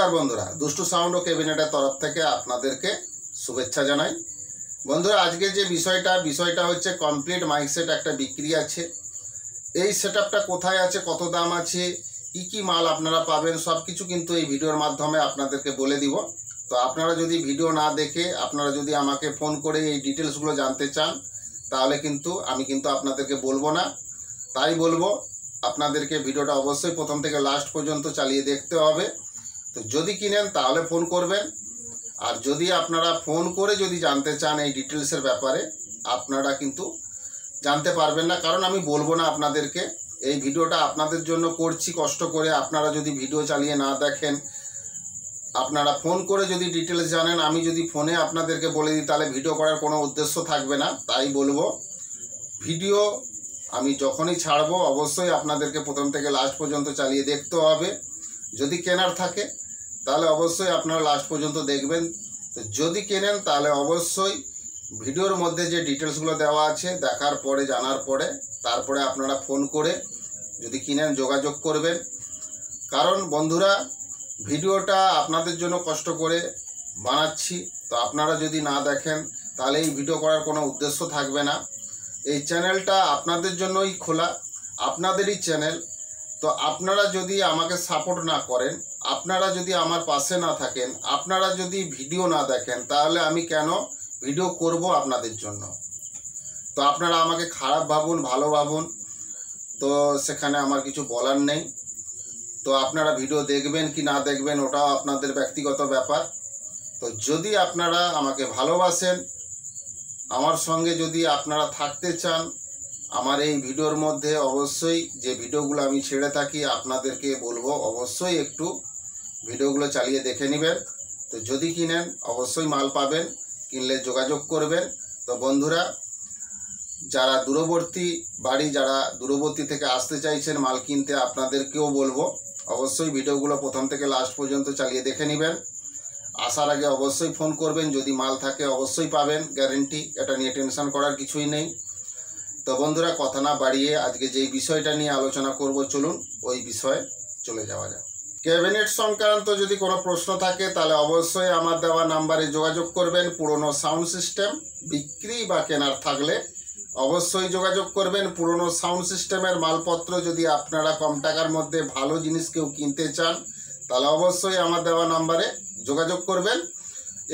নমস্কার বন্ধুরা, দুষ্টু সাউন্ড ও ক্যাবিনেটের তরফ থেকে আপনাদেরকে শুভেচ্ছা জানাই। বন্ধুরা, আজকে যে বিষয়টা হচ্ছে কমপ্লিট মাইক সেট একটা বিক্রি আছে। এই সেটআপটা কোথায় আছে, কত দাম আছে, কি মাল আপনারা পাবেন, সব কিছু কিন্তু এই ভিডিওর মাধ্যমে আপনাদেরকে বলে দিব। তো আপনারা যদি ভিডিও না দেখে আপনারা যদি আমাকে ফোন করে এই ডিটেলসগুলো জানতে চান, তাহলে কিন্তু আমি আপনাদেরকে বলবো না। তাই বলবো আপনাদেরকে ভিডিওটা অবশ্যই প্রথম থেকে লাস্ট পর্যন্ত চালিয়ে দেখতে হবে। তো যদি কিনেন তাহলে ফোন করবেন, আর যদি আপনারা ফোন করে যদি জানতে চান এই ডিটেলসের ব্যাপারে, আপনারা কিন্তু জানতে পারবেন না, কারণ আমি বলবো না আপনাদেরকে। এই ভিডিওটা আপনাদের জন্য করছি কষ্ট করে। আপনারা যদি ভিডিও চালিয়ে না দেখেন, আপনারা ফোন করে যদি ডিটেলস জানেন, আমি যদি ফোনে আপনাদেরকে বলে দিই, তাহলে ভিডিও করার কোনো উদ্দেশ্য থাকবে না। তাই বলবো, ভিডিও আমি যখনই ছাড়বো অবশ্যই আপনাদেরকে প্রথম থেকে লাস্ট পর্যন্ত চালিয়ে দেখতে হবে। যদি কেনার থাকে তাহলে অবশ্যই আপনারা লাস্ট পর্যন্ত দেখবেন। তো যদি কেনেন তাহলে অবশ্যই ভিডিওর মধ্যে যে ডিটেলসগুলো দেওয়া আছে দেখার পরে, জানার পরে, তারপরে আপনারা ফোন করে যদি কিনেন যোগাযোগ করবেন। কারণ বন্ধুরা, ভিডিওটা আপনাদের জন্য কষ্ট করে বানাচ্ছি। তো আপনারা যদি না দেখেন তাহলে এই ভিডিও করার কোনো উদ্দেশ্য থাকবে না। এই চ্যানেলটা আপনাদের জন্যই খোলা, আপনাদেরই চ্যানেল। তো আপনারা যদি আমাকে সাপোর্ট না করেন, আপনারা যদি আমার পাশে না থাকেন, আপনারা যদি ভিডিও না দেখেন, তাহলে আমি কেন ভিডিও করব আপনাদের জন্য? তো আপনারা আমাকে খারাপ ভাবুন, ভালো ভাবুন, তো সেখানে আমার কিছু বলার নেই। তো আপনারা ভিডিও দেখবেন কি না দেখবেন ওটাও আপনাদের ব্যক্তিগত ব্যাপার। তো যদি আপনারা আমাকে ভালোবাসেন, আমার সঙ্গে যদি আপনারা থাকতে চান, আমার এই ভিডিওর মধ্যে অবশ্যই যে ভিডিওগুলো আমি ছেড়ে থাকি আপনাদেরকে বলবো অবশ্যই একটু ভিডিওগুলো চালিয়ে দেখে নেবেন। তো যদি কিনেন অবশ্যই মাল পাবেন, কিনলে যোগাযোগ করবেন। তো বন্ধুরা, যারা দূরবর্তী বাড়ি, যারা দূরবর্তী থেকে আসতে চাইছেন মাল কিনতে, আপনাদেরকেও বলবো অবশ্যই ভিডিওগুলো প্রথম থেকে লাস্ট পর্যন্ত চালিয়ে দেখে নেবেন। আসার আগে অবশ্যই ফোন করবেন, যদি মাল থাকে অবশ্যই পাবেন, গ্যারেন্টি। এটা নিয়ে টেনশন করার কিছুই নেই। তো বন্ধুরা, কথা না বাড়িয়ে আজকে যেই বিষয়টা নিয়ে আলোচনা করব, চলুন ওই বিষয়ে চলে যাওয়া যাক। ক্যাবিনেট সংক্রান্ত যদি কোনো প্রশ্ন থাকে তাহলে অবশ্যই আমার দেওয়া নাম্বারে যোগাযোগ করবেন। পুরনো সাউন্ড সিস্টেম বিক্রি বা কেনার থাকলে অবশ্যই যোগাযোগ করবেন। পুরনো সাউন্ড সিস্টেমের মালপত্র যদি আপনারা কম টাকার মধ্যে ভালো জিনিস কেউ কিনতে চান, তাহলে অবশ্যই আমার দেওয়া নাম্বারে যোগাযোগ করবেন।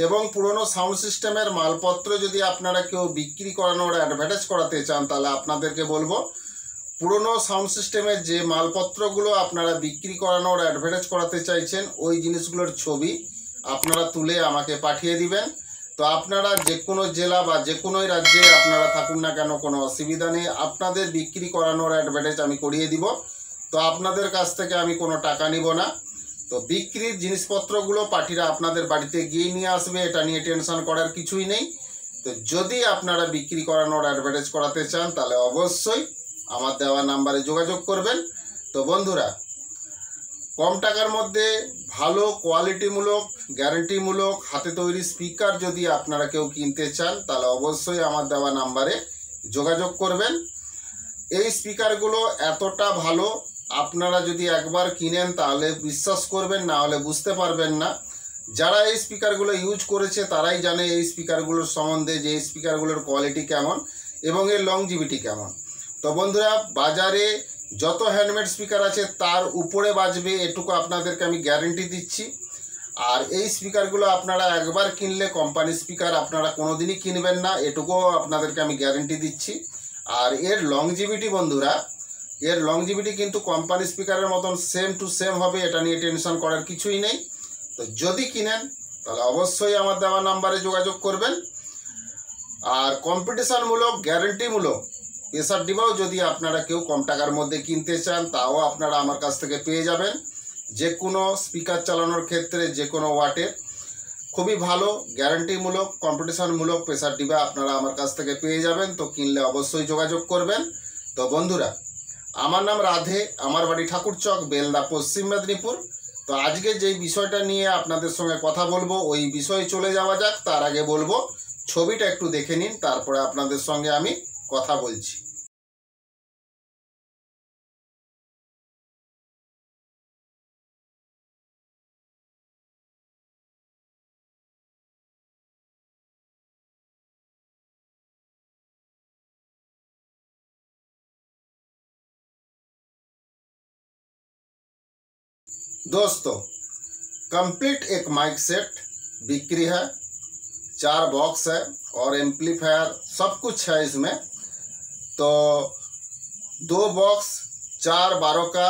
এবং পুরনো সাউন্ড সিস্টেমের মালপত্র যদি আপনারা কেউ বিক্রি করানোর অ্যাডভার্টাইজ করাতে চান, তাহলে আপনাদেরকে বলবো পুরনো সাউন্ড সিস্টেমের যে মালপত্রগুলো আপনারা বিক্রি করানোর অ্যাডভার্টাইজ করাতে চাইছেন, ওই জিনিসগুলোর ছবি আপনারা তুলে আমাকে পাঠিয়ে দিবেন। তো আপনারা যে কোনো জেলা বা যে কোনো রাজ্যে আপনারা থাকুন না কেন, কোনো অসুবিধা নেই। আপনাদের বিক্রি করানোর অ্যাডভার্টাইজ আমি করিয়ে দিব। তো আপনাদের কাছ থেকে আমি কোনো টাকা নিব না। তো বিক্রির জিনিসপত্রগুলো পার্টিরা আপনাদের বাড়িতে গিয়ে নিয়ে আসবে, এটা নিয়ে টেনশন করার কিছুই নেই। তো যদি আপনারা বিক্রি করানোর অ্যাডভার্টাইজ করাতে চান, তাহলে অবশ্যই আমার দেওয়া নাম্বারে যোগাযোগ করবেন। তো বন্ধুরা, কম টাকার মধ্যে ভালো কোয়ালিটিমূলক, গ্যারেন্টিমূলক হাতে তৈরি স্পিকার যদি আপনারা কেউ কিনতে চান, তাহলে অবশ্যই আমার দেওয়া নাম্বারে যোগাযোগ করবেন। এই স্পিকারগুলো এতটা ভালো, আপনারা যদি একবার কিনেন তাহলে বিশ্বাস করবেন, না হলে বুঝতে পারবেন না। যারা এই স্পিকারগুলো ইউজ করেছে তারাই জানে এই স্পিকারগুলোর সম্বন্ধে, যে এই স্পিকারগুলোর কোয়ালিটি কেমন এবং এর লংজিভিটি কেমন। তো বন্ধুরা, বাজারে যত হ্যান্ডমেড স্পিকার আছে তার উপরে বাজবে, এটুকু আপনাদেরকে আমি গ্যারেন্টি দিচ্ছি। আর এই স্পিকারগুলো আপনারা একবার কিনলে কোম্পানি স্পিকার আপনারা কোনোদিনই কিনবেন না, এটুকুও আপনাদেরকে আমি গ্যারেন্টি দিচ্ছি। আর এর লংজিভিটি বন্ধুরা, এর লংজিভিটি কিন্তু কোম্পানি স্পিকারের মতন সেম টু সেম হবে, এটা নিয়ে টেনশন করার কিছুই নেই। তো যদি কিনেন তাহলে অবশ্যই আমার দেওয়া নাম্বারে যোগাযোগ করবেন। আর কম্পিটিশনমূলক, গ্যারেন্টিমূলক প্রেসার ডিবাও যদি আপনারা কেউ কম টাকার মধ্যে কিনতে চান, তাও আপনারা আমার কাছ থেকে পেয়ে যাবেন। যে কোনো স্পিকার চালানোর ক্ষেত্রে যে কোনো ওয়াটের খুবই ভালো গ্যারান্টিমূলক, কম্পিটিশনমূলক প্রেসার ডিবা আপনারা আমার কাছ থেকে পেয়ে যাবেন। তো কিনলে অবশ্যই যোগাযোগ করবেন। তো বন্ধুরা, আমার নাম রাধে, আমার বাড়ি ঠাকুরচক, বেলদা, পশ্চিম মেদিনীপুর। তো আজকে যেই বিষয়টা নিয়ে আপনাদের সঙ্গে কথা বলবো, ওই বিষয়ে চলে যাওয়া যাক। তার আগে বলবো ছবিটা একটু দেখে নিন, তারপরে আপনাদের সঙ্গে আমি কথা বলছি। दोस्तों कंप्लीट एक माइक सेट बिक्री है, 4 बॉक्स है और एम्पलीफायर सब कुछ है इसमें। तो 2 बॉक्स 4/12 का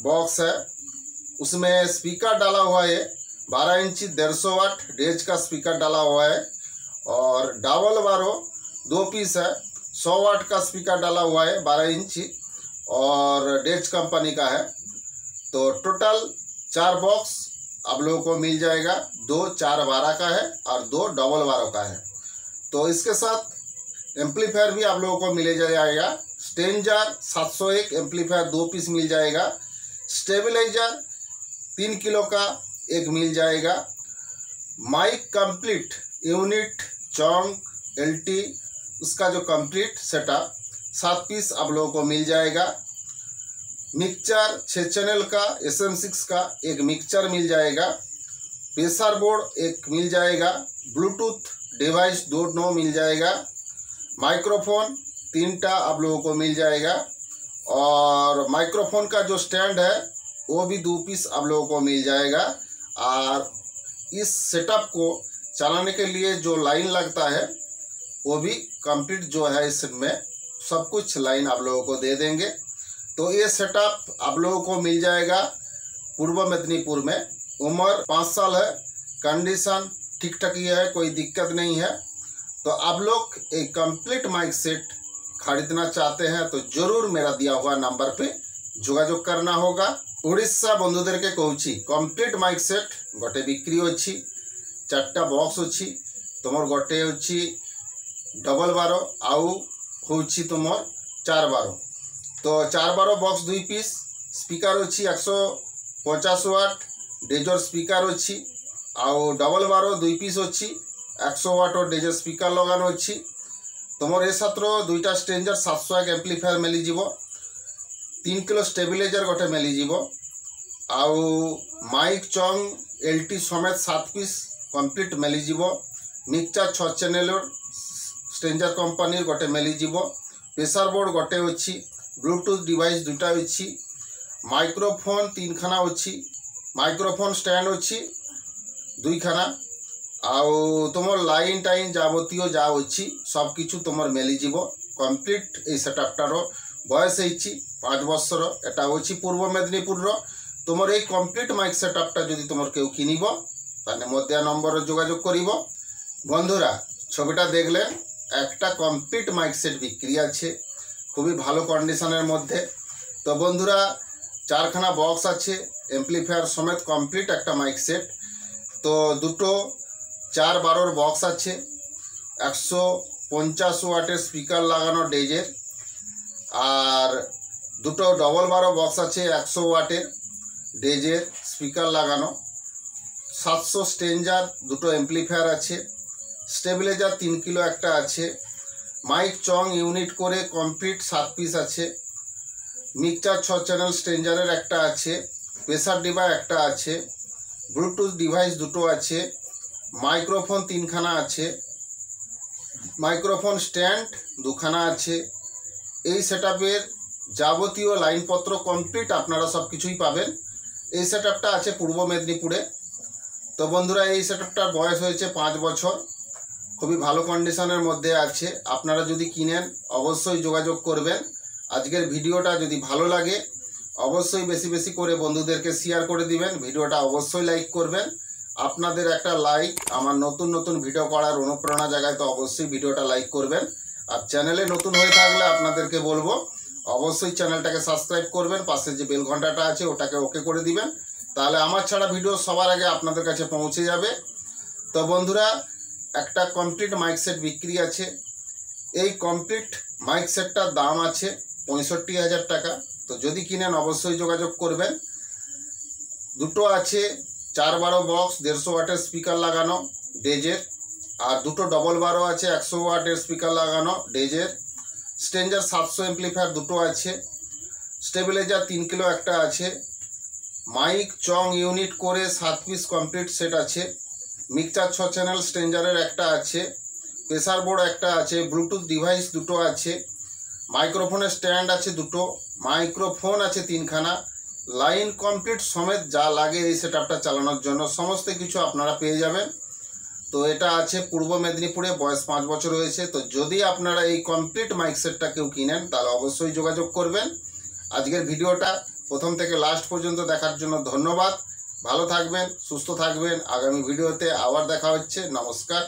बॉक्स है, उसमें स्पीकर डाला हुआ है 12 इंची 150 वाट डेज का स्पीकर डाला हुआ है, और डबल 12 2 पीस है 100 वाट का स्पीकर डाला हुआ है 12 इंची और डेज कंपनी का है। तो टोटल 4 बॉक्स आप लोगों को मिल जाएगा, 2 4/12 का है और 2 डबल 12 का है। तो इसके साथ एम्पलीफायर भी आप लोगों को मिले जाएगा। स्टेंजर 701 एम्पलीफायर 2 पीस मिल जाएगा, स्टेबलाइजर 3 किलो का एक मिल जाएगा, माइक कंप्लीट यूनिट चौंक एलटी उसका जो कंप्लीट सेटअप 7 पीस आप लोगों को मिल जाएगा, मिक्सचर 6 चैनल का SM6 का एक मिक्सचर मिल जाएगा, प्रेशर बोर्ड एक मिल जाएगा, ब्लूटूथ डिवाइस 2 मिल जाएगा, माइक्रोफोन 3टा आप लोगों को मिल जाएगा, और माइक्रोफोन का जो स्टैंड है वो भी 2 पीस आप लोगों को मिल जाएगा। और इस सेटअप को चलाने के लिए जो लाइन लगता है वो भी कंप्लीट जो है इसमें सब कुछ लाइन आप लोगों को दे देंगे। तो ये सेटअप आप लोगों को मिल जाएगा पूर्व मेदिनीपुर में। उम्र 5 साल है, कंडीशन ठीक ठाक ही है, कोई दिक्कत नहीं है। तो आप लोग एक कंप्लीट माइक सेट खरीदना चाहते हैं तो जरूर मेरा दिया हुआ नंबर पे जोगाजोग करना होगा। उड़ीसा बंधुदेर के कहूची कंप्लीट माइक सेट गोटे बिक्री अच्छी, 4टा बॉक्स अच्छी, तुमर गोटे अच्छी डबल 12 आउ होची तुमर 4/12। तो 4/12 बॉक्स 2 पीस, स्पीकर अच्छी 150 वाट डेजर स्पीकर अच्छी, आउ डबल 12 2 पीस अच्छी 100 वाट और डेजर स्पीकर लगानो अच्छी। तुमर ए सत्र 2टा स्टेंजर 701 एम्पलीफायर मिलीजिवो, 3 किलो स्टेबिलाइजर गोटे मिलीजिवो, आउ माइक चंग एलटी समेत 7 piece complete मिलीजिवो, mixture 6 channel स्टेंजर company गोटे मिलीजिवो, प्रेशर बोर्ड गोटे अच्छी, ब्लूटूथ डिवाइस 2टा अच्छी, माइक्रोफोन 3 खाना अच्छी, माइक्रोफोन स्टैंड अच्छी 2 खाना, आउ तुमर लाइन टाइन जाबतीय जा अच्छी सब किछु तुमर मिलीजिवो। कंप्लीट ए सेटअपटार बयस होइछि 5 वर्षर, एटा होछि पूर्व मेदिनीपुर। तुमर ए कंप्लीट माइक सेटअपटा जदि तुमर केउ किनिबो ताने मोदिया नंबर जोगाजोग करिबो। बंधुरा छबिटा देखलेन একটা কমপ্লিট মাইক সেট বিক্রি আছে খুবই ভালো কন্ডিশনের মধ্যে। তো বন্ধুরা 4খানা বক্স আছে, এমপ্লিফায়ার সমেত কমপ্লিট একটা মাইক সেট। তো দুটো 4/12 বক্স আছে, 150 ওয়াটের স্পিকার লাগানো ডেজের, আর দুটো ডবল 12 বক্স আছে 100 ওয়াটের ডেজের স্পিকার লাগানো, 700 স্টেঞ্জার দুটো এমপ্লিফায়ার আছে, স্টেবিলাইজার 3 কিলো একটা আছে, মাইক চং ইউনিট করে কমপ্লিট 7 পিস আছে, মিক্সচার 6 চ্যানেল স্টেঞ্জারের একটা আছে, প্রেসার ডিবা একটা আছে, ব্লুটুথ ডিভাইস 2টো আছে, মাইক্রোফোন 3 খানা আছে, মাইক্রোফোন স্ট্যান্ড 2 খানা আছে। এই সেটআপের যাবতীয় লাইনপত্র কমপ্লিট আপনারা সব কিছুই পাবেন। এই সেটআপটা আছে পূর্ব মেদিনীপুরে। তো বন্ধুরা এই সেটআপটার বয়স হয়েছে 5 বছর, খুবই ভালো কন্ডিশনের মধ্যে আছে। আপনারা যদি কিনেন অবশ্যই যোগাযোগ করবেন। আজকের ভিডিওটা যদি ভালো লাগে অবশ্যই বেশি বেশি করে বন্ধুদেরকে শেয়ার করে দিবেন, ভিডিওটা অবশ্যই লাইক করবেন। আপনাদের একটা লাইক আমার নতুন নতুন ভিডিও করার অনুপ্রেরণা জাগায়, তো অবশ্যই ভিডিওটা লাইক করবেন। আর চ্যানেলে নতুন হয়ে থাকলে আপনাদেরকে বলবো অবশ্যই চ্যানেলটাকে সাবস্ক্রাইব করবেন, পাশে যে বেল ঘন্টাটা আছে ওটাকে ওকে করে দিবেন, তাহলে আমার ছাড়া ভিডিও সবার আগে আপনাদের কাছে পৌঁছে যাবে। তো বন্ধুরা একটা কমপ্লিট মাইক সেট বিক্রি আছে। এই কমপ্লিট মাইক সেটটার দাম আছে 65,000 টাকা। তো যদি কিনেন অবশ্যই যোগাযোগ করবেন। দুটো আছে 4/12 বক্স 150 ওয়াটের স্পিকার লাগানো ডেজের, আর দুটো ডবল 12 আছে 100 ওয়াটের স্পিকার লাগানো ডেজের, স্টেঞ্জার 700 এমপ্লিফায়ার দুটো আছে, স্টেবিলাইজার 3 কিলো একটা আছে, মাইক চং ইউনিট করে 7 পিস কমপ্লিট সেট আছে, মিক্সচার 6 চ্যানেল স্টেঞ্জারের একটা আছে, প্রেসার বোর্ড একটা আছে, ব্লুটুথ ডিভাইস দুটো আছে, মাইক্রোফোনের স্ট্যান্ড আছে দুটো, মাইক্রোফোন আছে 3 খানা, লাইন কমপ্লিট সমেত যা লাগে এই সেটআপটা চালানোর জন্য সমস্ত কিছু আপনারা পেয়ে যাবেন। তো এটা আছে পূর্ব মেদিনীপুরে, বয়স 5 বছর হয়েছে। তো যদি আপনারা এই কমপ্লিট মাইক সেটটা কেউ কিনেন তাহলে অবশ্যই যোগাযোগ করবেন। আজকের ভিডিওটা প্রথম থেকে লাস্ট পর্যন্ত দেখার জন্য ধন্যবাদ। ভালো থাকবেন, সুস্থ থাকবেন। আগামী ভিডিওতে আবার দেখা হচ্ছে। নমস্কার।